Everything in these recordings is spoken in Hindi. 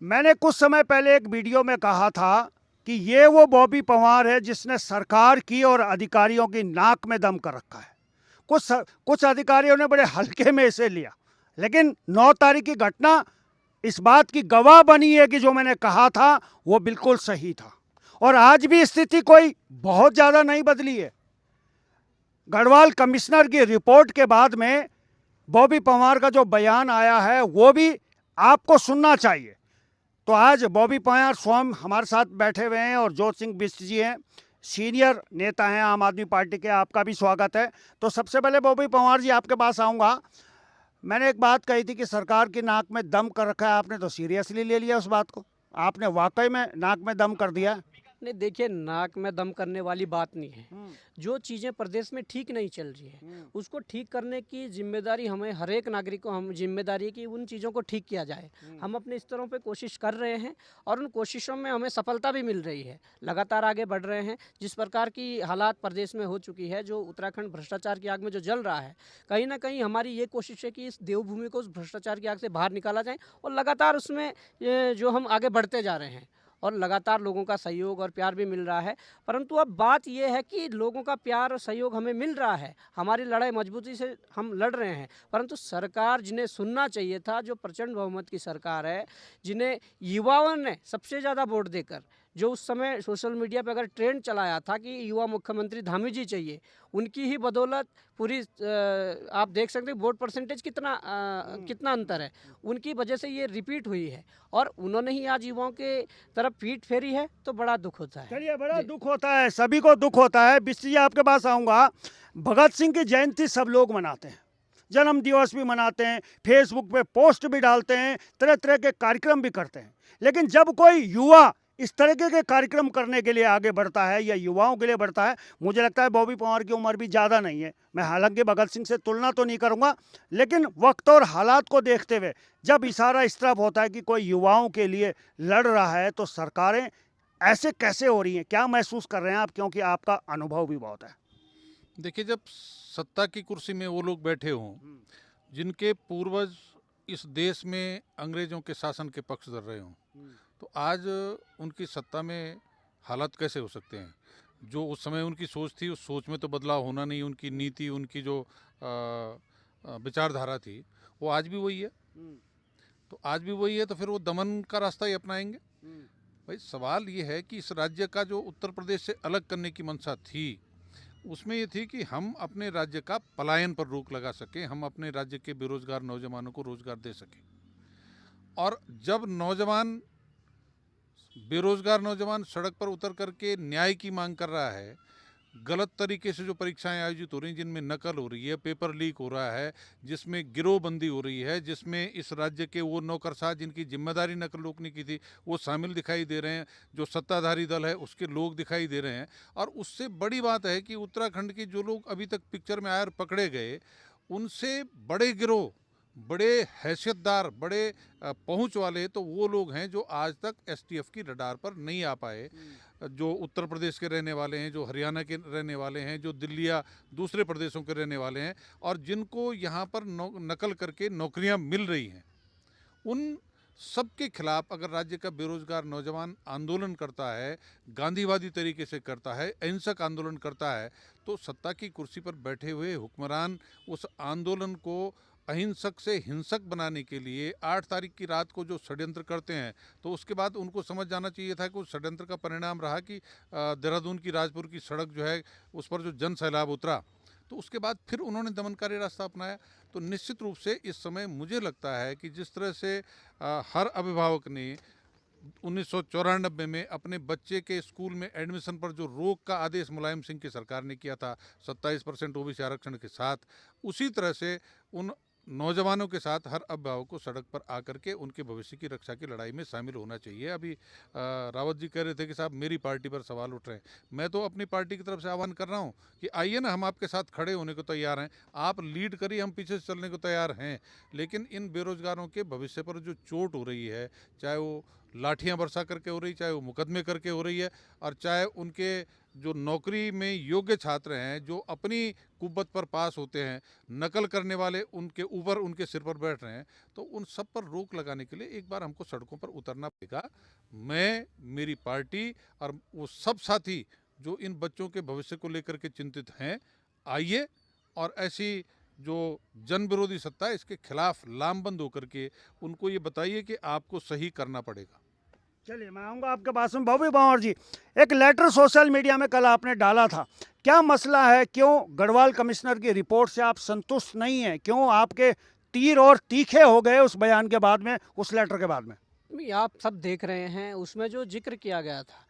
मैंने कुछ समय पहले एक वीडियो में कहा था कि ये वो बॉबी पवार है जिसने सरकार की और अधिकारियों की नाक में दम कर रखा है। कुछ अधिकारियों ने बड़े हल्के में इसे लिया, लेकिन 9 तारीख की घटना इस बात की गवाह बनी है कि जो मैंने कहा था वो बिल्कुल सही था। और आज भी स्थिति कोई बहुत ज़्यादा नहीं बदली है। गढ़वाल कमिश्नर की रिपोर्ट के बाद में बॉबी पवार का जो बयान आया है वो भी आपको सुनना चाहिए। तो आज बॉबी पवार स्वयं हमारे साथ बैठे हुए हैं और जोत सिंह बिष्ट जी हैं, सीनियर नेता हैं आम आदमी पार्टी के। आपका भी स्वागत है। तो सबसे पहले बॉबी पवार जी आपके पास आऊँगा। मैंने एक बात कही थी कि सरकार की नाक में दम कर रखा है, आपने तो सीरियसली ले लिया उस बात को। आपने वाकई में नाक में दम कर दिया। नहीं, देखिए, नाक में दम करने वाली बात नहीं है। जो चीज़ें प्रदेश में ठीक नहीं चल रही है उसको ठीक करने की जिम्मेदारी हमें, हर एक नागरिक को हम जिम्मेदारी है कि उन चीज़ों को ठीक किया जाए। हम अपने स्तरों पे कोशिश कर रहे हैं और उन कोशिशों में हमें सफलता भी मिल रही है। लगातार आगे बढ़ रहे हैं। जिस प्रकार की हालात प्रदेश में हो चुकी है, जो उत्तराखंड भ्रष्टाचार की आग में जो जल रहा है, कहीं ना कहीं हमारी ये कोशिश है कि इस देवभूमि को उस भ्रष्टाचार की आग से बाहर निकाला जाए और लगातार उसमें जो हम आगे बढ़ते जा रहे हैं और लगातार लोगों का सहयोग और प्यार भी मिल रहा है। परंतु अब बात यह है कि लोगों का प्यार और सहयोग हमें मिल रहा है, हमारी लड़ाई मजबूती से हम लड़ रहे हैं, परंतु सरकार जिन्हें सुनना चाहिए था, जो प्रचंड बहुमत की सरकार है, जिन्हें युवाओं ने सबसे ज़्यादा वोट देकर, जो उस समय सोशल मीडिया पर अगर ट्रेंड चलाया था कि युवा मुख्यमंत्री धामी जी चाहिए, उनकी ही बदौलत पूरी आप देख सकते हैं वोट परसेंटेज कितना अंतर है, उनकी वजह से ये रिपीट हुई है और उन्होंने ही आज युवाओं के तरफ पीठ फेरी है, तो बड़ा दुख होता है। चलिए, बड़ा दुख होता है, सभी को दुख होता है। बिष्ट जी आपके पास आऊँगा। भगत सिंह की जयंती सब लोग मनाते हैं, जन्म दिवस भी मनाते हैं, फेसबुक पे पोस्ट भी डालते हैं, तरह तरह के कार्यक्रम भी करते हैं। लेकिन जब कोई युवा इस तरीके के कार्यक्रम करने के लिए आगे बढ़ता है या युवाओं के लिए बढ़ता है, मुझे लगता है बॉबी पवार की उम्र भी ज़्यादा नहीं है। मैं हालांकि भगत सिंह से तुलना तो नहीं करूंगा, लेकिन वक्त और हालात को देखते हुए जब इशारा इस तरफ होता है कि कोई युवाओं के लिए लड़ रहा है, तो सरकारें ऐसे कैसे हो रही हैं? क्या महसूस कर रहे हैं आप, क्योंकि आपका अनुभव भी बहुत है। देखिए, जब सत्ता की कुर्सी में वो लोग बैठे हों जिनके पूर्वज इस देश में अंग्रेजों के शासन के पक्षधर रहे हों, तो आज उनकी सत्ता में हालात कैसे हो सकते हैं? जो उस समय उनकी सोच थी, उस सोच में तो बदलाव होना नहीं। उनकी नीति, उनकी जो विचारधारा थी, वो आज भी वही है। तो आज भी वही है, तो फिर वो दमन का रास्ता ही अपनाएंगे। भाई, सवाल ये है कि इस राज्य का जो उत्तर प्रदेश से अलग करने की मंशा थी, उसमें ये थी कि हम अपने राज्य का पलायन पर रोक लगा सकें, हम अपने राज्य के बेरोजगार नौजवानों को रोजगार दे सकें। और जब बेरोजगार नौजवान सड़क पर उतर करके न्याय की मांग कर रहा है, गलत तरीके से जो परीक्षाएं आयोजित हो रही हैं, जिनमें नकल हो रही है, पेपर लीक हो रहा है, जिसमें गिरोहबंदी हो रही है, जिसमें इस राज्य के वो नौकरशाह जिनकी जिम्मेदारी नकल रोकने की थी, वो शामिल दिखाई दे रहे हैं, जो सत्ताधारी दल है उसके लोग दिखाई दे रहे हैं। और उससे बड़ी बात है कि उत्तराखंड के जो लोग अभी तक पिक्चर में आए और पकड़े गए, उनसे बड़े गिरोह, बड़े हैसियतदार, बड़े पहुंच वाले तो वो लोग हैं जो आज तक एसटीएफ की रडार पर नहीं आ पाए। जो उत्तर प्रदेश के रहने वाले हैं, जो हरियाणा के रहने वाले हैं, जो दिल्ली या दूसरे प्रदेशों के रहने वाले हैं, और जिनको यहाँ पर नकल करके नौकरियाँ मिल रही हैं, उन सबके खिलाफ अगर राज्य का बेरोजगार नौजवान आंदोलन करता है, गांधीवादी तरीके से करता है, अहिंसक आंदोलन करता है, तो सत्ता की कुर्सी पर बैठे हुए हुक्मरान उस आंदोलन को अहिंसक से हिंसक बनाने के लिए 8 तारीख की रात को जो षड्यंत्र करते हैं, तो उसके बाद उनको समझ जाना चाहिए था कि उस षड्यंत्र का परिणाम रहा कि देहरादून की राजपुर की सड़क जो है, उस पर जो जन सैलाब उतरा, तो उसके बाद फिर उन्होंने दमनकारी रास्ता अपनाया। तो निश्चित रूप से इस समय मुझे लगता है कि जिस तरह से हर अभिभावक ने 1994 में अपने बच्चे के स्कूल में एडमिशन पर जो रोक का आदेश मुलायम सिंह की सरकार ने किया था 27% ओबीसी आरक्षण के साथ, उसी तरह से उन नौजवानों के साथ हर अभिभावक को सड़क पर आकर के उनके भविष्य की रक्षा की लड़ाई में शामिल होना चाहिए। अभी रावत जी कह रहे थे कि साहब मेरी पार्टी पर सवाल उठ रहे हैं। मैं तो अपनी पार्टी की तरफ से आह्वान कर रहा हूं कि आइए ना, हम आपके साथ खड़े होने को तैयार हैं, आप लीड करिए, हम पीछे से चलने को तैयार हैं। लेकिन इन बेरोजगारों के भविष्य पर जो चोट हो रही है, चाहे वो लाठियां बरसा करके हो रही, चाहे वो मुकदमे करके हो रही है, और चाहे उनके जो नौकरी में योग्य छात्र हैं जो अपनी कुव्वत पर पास होते हैं, नकल करने वाले उनके ऊपर उनके सिर पर बैठ रहे हैं, तो उन सब पर रोक लगाने के लिए एक बार हमको सड़कों पर उतरना पड़ेगा। मैं, मेरी पार्टी और वो सब साथी जो इन बच्चों के भविष्य को लेकर के चिंतित हैं, आइए और ऐसी जो जन विरोधी सत्ता है इसके खिलाफ लामबंद होकर के उनको ये बताइए कि आपको सही करना पड़ेगा। चलिए, मैं आऊँगा आपके पास में। बॉबी पंवार जी, एक लेटर सोशल मीडिया में कल आपने डाला था, क्या मसला है? क्यों गढ़वाल कमिश्नर की रिपोर्ट से आप संतुष्ट नहीं हैं? क्यों आपके तीर और तीखे हो गए उस बयान के बाद में, उस लेटर के बाद में? नहीं, आप सब देख रहे हैं उसमें जो जिक्र किया गया था,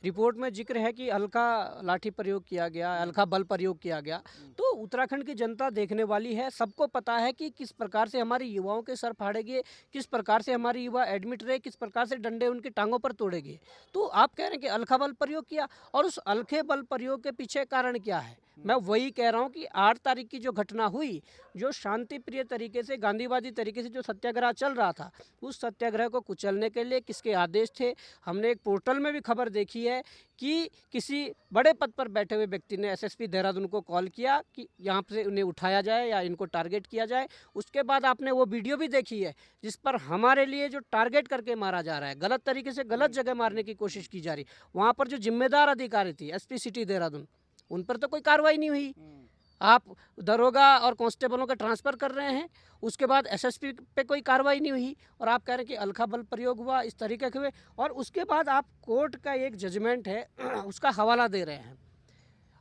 रिपोर्ट में जिक्र है कि हल्का लाठी प्रयोग किया गया, हल्का बल प्रयोग किया गया। तो उत्तराखंड की जनता देखने वाली है, सबको पता है कि किस प्रकार से हमारे युवाओं के सर फाड़े गए, किस प्रकार से हमारे युवा एडमिट रहे, किस प्रकार से डंडे उनकी टांगों पर तोड़े गए। तो आप कह रहे हैं कि हल्का बल प्रयोग किया, और उस हल्के बल प्रयोग के पीछे कारण क्या है? मैं वही कह रहा हूँ कि 8 तारीख की जो घटना हुई, जो शांति प्रिय तरीके से, गांधीवादी तरीके से जो सत्याग्रह चल रहा था, उस सत्याग्रह को कुचलने के लिए किसके आदेश थे? हमने एक पोर्टल में भी खबर देखी है कि किसी बड़े पद पर बैठे हुए व्यक्ति ने एसएसपी देहरादून को कॉल किया कि यहाँ से उन्हें उठाया जाए या इनको टारगेट किया जाए। उसके बाद आपने वो वीडियो भी देखी है जिस पर हमारे लिए जो टारगेट करके मारा जा रहा है, गलत तरीके से गलत जगह मारने की कोशिश की जा रही। वहाँ पर जो जिम्मेदार अधिकारी थी एसपी सिटी देहरादून, उन पर तो कोई कार्रवाई नहीं हुई। आप दरोगा और कांस्टेबलों का ट्रांसफ़र कर रहे हैं, उसके बाद एसएसपी पे कोई कार्रवाई नहीं हुई, और आप कह रहे हैं कि हल्का बल प्रयोग हुआ, इस तरीके के हुए, और उसके बाद आप कोर्ट का एक जजमेंट है उसका हवाला दे रहे हैं।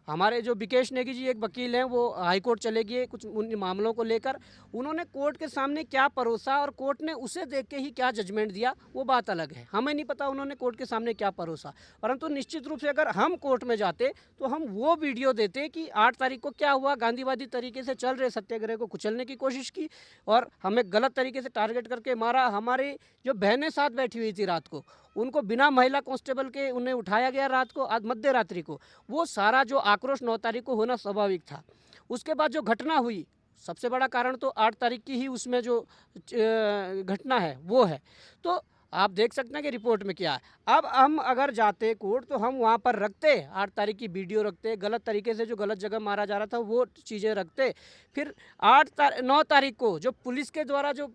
हमारे जो विकेश नेगी जी एक वकील हैं, वो हाई कोर्ट चले गए कुछ उन मामलों को लेकर। उन्होंने कोर्ट के सामने क्या परोसा और कोर्ट ने उसे देख के ही क्या जजमेंट दिया, वो बात अलग है। हमें नहीं पता उन्होंने कोर्ट के सामने क्या परोसा, परंतु निश्चित रूप से अगर हम कोर्ट में जाते तो हम वो वीडियो देते कि 8 तारीख को क्या हुआ, गांधीवादी तरीके से चल रहे सत्याग्रह को कुचलने की कोशिश की और हमें गलत तरीके से टारगेट करके मारा। हमारी जो बहनें साथ बैठी हुई थी रात को, उनको बिना महिला कांस्टेबल के उन्हें उठाया गया रात को, आज मध्य रात्रि को। वो सारा जो आक्रोश 9 तारीख को होना स्वाभाविक था। उसके बाद जो घटना हुई, सबसे बड़ा कारण तो 8 तारीख की ही उसमें जो घटना है वो है। तो आप देख सकते हैं कि रिपोर्ट में क्या है। अब हम अगर जाते कोर्ट तो हम वहाँ पर रखते 8 तारीख की वीडियो रखते, गलत तरीके से जो गलत जगह मारा जा रहा था वो चीज़ें रखते। फिर 9 तारीख को जो पुलिस के द्वारा जो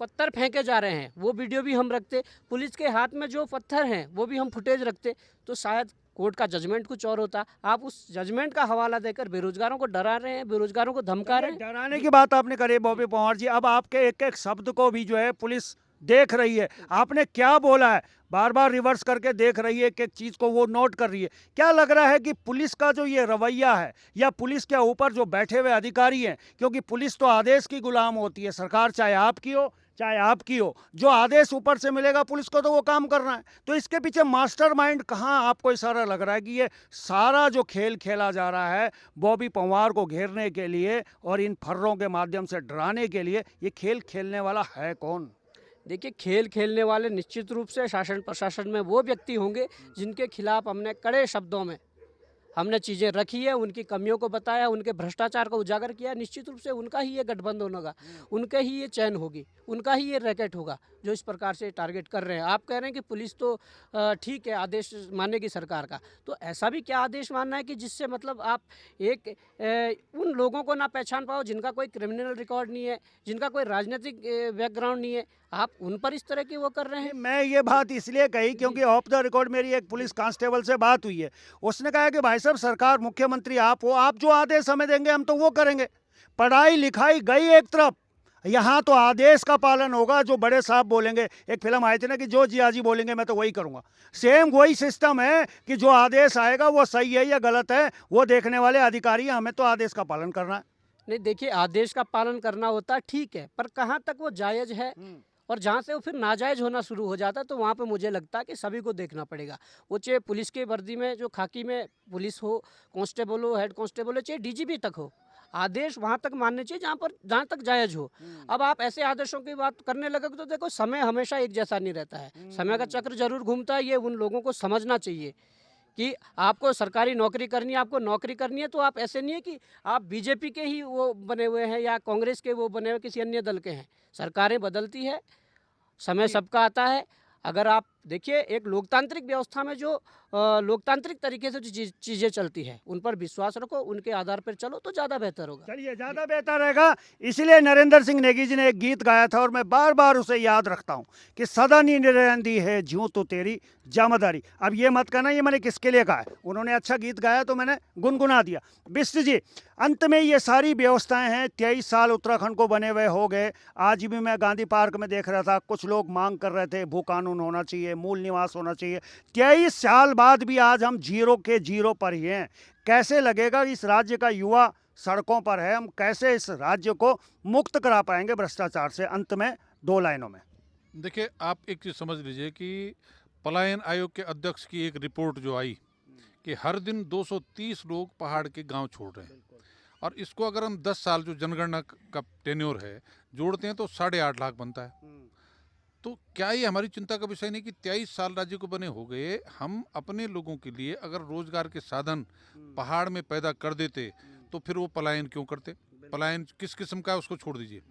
पत्थर फेंके जा रहे हैं वो वीडियो भी हम रखते, पुलिस के हाथ में जो पत्थर हैं वो भी हम फुटेज रखते, तो शायद कोर्ट का जजमेंट कुछ और होता। आप उस जजमेंट का हवाला देकर बेरोजगारों को डरा रहे हैं, बेरोजगारों को धमका रहे हैं। डराने की बात आपने करी बॉबी पंवार जी, अब आपके एक एक शब्द को भी जो है पुलिस देख रही है। आपने क्या बोला है, बार बार रिवर्स करके देख रही है, एक एक चीज़ को वो नोट कर रही है। क्या लग रहा है कि पुलिस का जो ये रवैया है, या पुलिस के ऊपर जो बैठे हुए अधिकारी हैं, क्योंकि पुलिस तो आदेश की गुलाम होती है, सरकार चाहे आपकी हो चाहे आपकी हो, जो आदेश ऊपर से मिलेगा पुलिस को तो वो काम करना है। तो इसके पीछे मास्टरमाइंड कहाँ आपको इशारा लग रहा है कि ये सारा जो खेल खेला जा रहा है बॉबी पंवार को घेरने के लिए और इन फर्रों के माध्यम से डराने के लिए, ये खेल खेलने वाला है कौन? देखिए, खेल खेलने वाले निश्चित रूप से शासन प्रशासन में वो व्यक्ति होंगे जिनके खिलाफ हमने कड़े शब्दों में हमने चीज़ें रखी है, उनकी कमियों को बताया, उनके भ्रष्टाचार को उजागर किया। निश्चित रूप से उनका ही ये गठबंधन होगा, उनके ही ये चयन होगी, उनका ही ये रैकेट होगा जो इस प्रकार से टारगेट कर रहे हैं। आप कह रहे हैं कि पुलिस तो ठीक है आदेश मानेगी सरकार का, तो ऐसा भी क्या आदेश मानना है कि जिससे मतलब आप एक उन लोगों को ना पहचान पाओ जिनका कोई क्रिमिनल रिकॉर्ड नहीं है, जिनका कोई राजनीतिक बैकग्राउंड नहीं है, आप उन पर इस तरह की वो कर रहे हैं। मैं ये बात इसलिए कही क्योंकि ऑफ द रिकॉर्ड मेरी एक पुलिस कांस्टेबल से बात हुई है। उसने कहा कि भाई साहब, सरकार, मुख्यमंत्री आप हो, आप जो आदेश हमें देंगे हम तो वो करेंगे। पढ़ाई लिखाई गई एक तरफ, यहाँ तो आदेश का पालन होगा। जो बड़े साहब बोलेंगे, एक फिल्म आई थी ना कि जो जियाजी बोलेंगे मैं तो वही करूँगा, सेम वही सिस्टम है कि जो आदेश आएगा वो सही है या गलत है वो देखने वाले अधिकारी, हमें तो आदेश का पालन करना है। नहीं, देखिए, आदेश का पालन करना होता है ठीक है, पर कहाँ तक वो जायज़ है और जहाँ से वो फिर नाजायज़ होना शुरू हो जाता है तो वहाँ पे मुझे लगता है कि सभी को देखना पड़ेगा। वो चाहे पुलिस के वर्दी में जो खाकी में पुलिस हो, कांस्टेबल हो, हेड कांस्टेबल हो, चाहे डीजीपी तक हो, आदेश वहाँ तक मानने चाहिए जहाँ तक जायज़ हो। अब आप ऐसे आदेशों की बात करने लगे तो देखो, समय हमेशा एक जैसा नहीं रहता है, समय का चक्र जरूर घूमता है। ये उन लोगों को समझना चाहिए कि आपको सरकारी नौकरी करनी है, आपको नौकरी करनी है तो आप ऐसे नहीं है कि आप बीजेपी के ही वो बने हुए हैं या कांग्रेस के वो बने हुए किसी अन्य दल के हैं। सरकारें बदलती है, समय सबका आता है। अगर आप देखिए, एक लोकतांत्रिक व्यवस्था में जो लोकतांत्रिक तरीके से जो चीज़ें चलती है, उन पर विश्वास रखो, उनके आधार पर चलो तो ज़्यादा बेहतर होगा। चलिए, ज़्यादा बेहतर रहेगा। इसलिए नरेंद्र सिंह नेगी जी ने एक गीत गाया था और मैं बार बार उसे याद रखता हूँ कि सदा नींद रहंदी है ज्यों तो तेरी जामदारी। अब ये मत कहना ये मैंने किसके लिए कहा है, उन्होंने अच्छा गीत गाया तो मैंने गुनगुना दिया। बिष्ट जी, अंत में ये सारी व्यवस्थाएं हैं, 23 साल उत्तराखंड को बने हुए हो गए। आज भी मैं गांधी पार्क में देख रहा था, कुछ लोग मांग कर रहे थे भू कानून होना चाहिए, मूल निवास होना चाहिए। 23 साल बाद भी आज हम जीरो के जीरो पर ही हैं। कैसे लगेगा इस राज्य का युवा सड़कों पर है, हम कैसे इस राज्य को मुक्त करा पाएंगे भ्रष्टाचार से? अंत में 2 लाइनों में। देखिए, आप एक चीज़ समझ लीजिए कि पलायन आयोग के अध्यक्ष की एक रिपोर्ट जो आई कि हर दिन 230 लोग पहाड़ के गांव छोड़ रहे हैं, और इसको अगर हम 10 साल जो जनगणना का टेन्योर है जोड़ते हैं तो 8.5 लाख बनता है। तो क्या ये हमारी चिंता का विषय नहीं कि 23 साल राज्य को बने हो गए, हम अपने लोगों के लिए अगर रोजगार के साधन पहाड़ में पैदा कर देते तो फिर वो पलायन क्यों करते? पलायन किस किस्म का है उसको छोड़ दीजिए।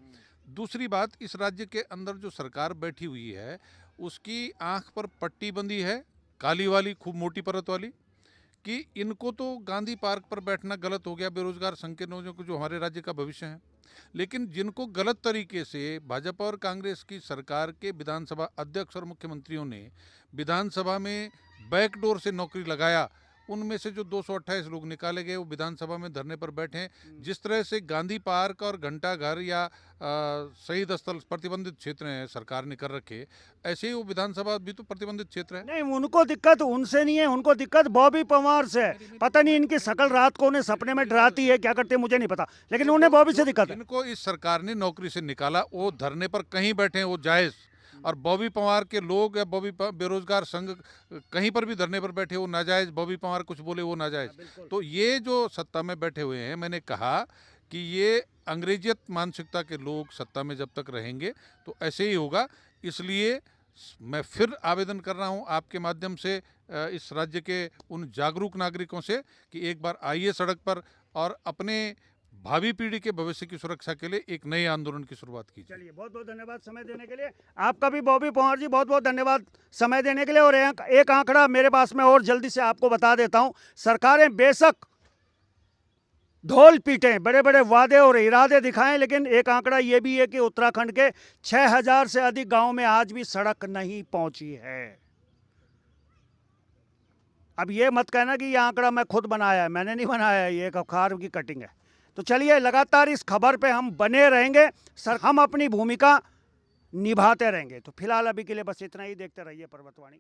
दूसरी बात, इस राज्य के अंदर जो सरकार बैठी हुई है उसकी आंख पर पट्टी बंदी है, काली वाली, खूब मोटी परत वाली, कि इनको तो गांधी पार्क पर बैठना गलत हो गया, बेरोजगार संघ के नौजवानों को जो हमारे राज्य का भविष्य है। लेकिन जिनको गलत तरीके से भाजपा और कांग्रेस की सरकार के विधानसभा अध्यक्ष और मुख्यमंत्रियों ने विधानसभा में बैकडोर से नौकरी लगाया, उनमें से जो 228 लोग निकाले गए वो विधानसभा में धरने पर बैठे हैं। जिस तरह से गांधी पार्क और घंटा घर या शहीद स्थल प्रतिबंधित क्षेत्र हैं सरकार ने कर रखे, ऐसे ही वो विधानसभा भी तो प्रतिबंधित क्षेत्र है। नहीं, उनको दिक्कत उनसे नहीं है, उनको दिक्कत बॉबी पवार से है। पता नहीं इनकी शकल रात को उन्हें सपने में डराती है, क्या करते हैं मुझे नहीं पता, लेकिन उन्हें बॉबी से दिक्कत है। इनको इस सरकार ने नौकरी से निकाला, वो धरने पर कहीं बैठे हैं वो जायज, और बॉबी पवार के लोग या बेरोजगार संघ कहीं पर भी धरने पर बैठे वो नाजायज, बॉबी पवार कुछ बोले वो नाजायज। तो ये जो सत्ता में बैठे हुए हैं, मैंने कहा कि ये अंग्रेजियत मानसिकता के लोग सत्ता में जब तक रहेंगे तो ऐसे ही होगा। इसलिए मैं फिर आवेदन कर रहा हूं आपके माध्यम से इस राज्य के उन जागरूक नागरिकों से कि एक बार आइए सड़क पर और अपने भावी पीढ़ी के भविष्य की सुरक्षा के लिए एक नए आंदोलन की शुरुआत कीजिए। चलिए, बहुत बहुत धन्यवाद समय देने के लिए। आपका भी बॉबी पवार जी बहुत बहुत धन्यवाद समय देने के लिए। और एक आंकड़ा मेरे पास में और जल्दी से आपको बता देता हूं। सरकारें बेशक ढोल पीटें, बड़े बड़े वादे और इरादे दिखाएं, लेकिन एक आंकड़ा ये भी है कि उत्तराखंड के 6000 से अधिक गांव में आज भी सड़क नहीं पहुंची है। अब ये मत कहना कि ये आंकड़ा मैं खुद बनाया है, मैंने नहीं बनाया है, ये एक अखबार की कटिंग है। तो चलिए, लगातार इस खबर पे हम बने रहेंगे सर, हम अपनी भूमिका निभाते रहेंगे। तो फिलहाल अभी के लिए बस इतना ही। देखते रहिए पर्वतवाणी।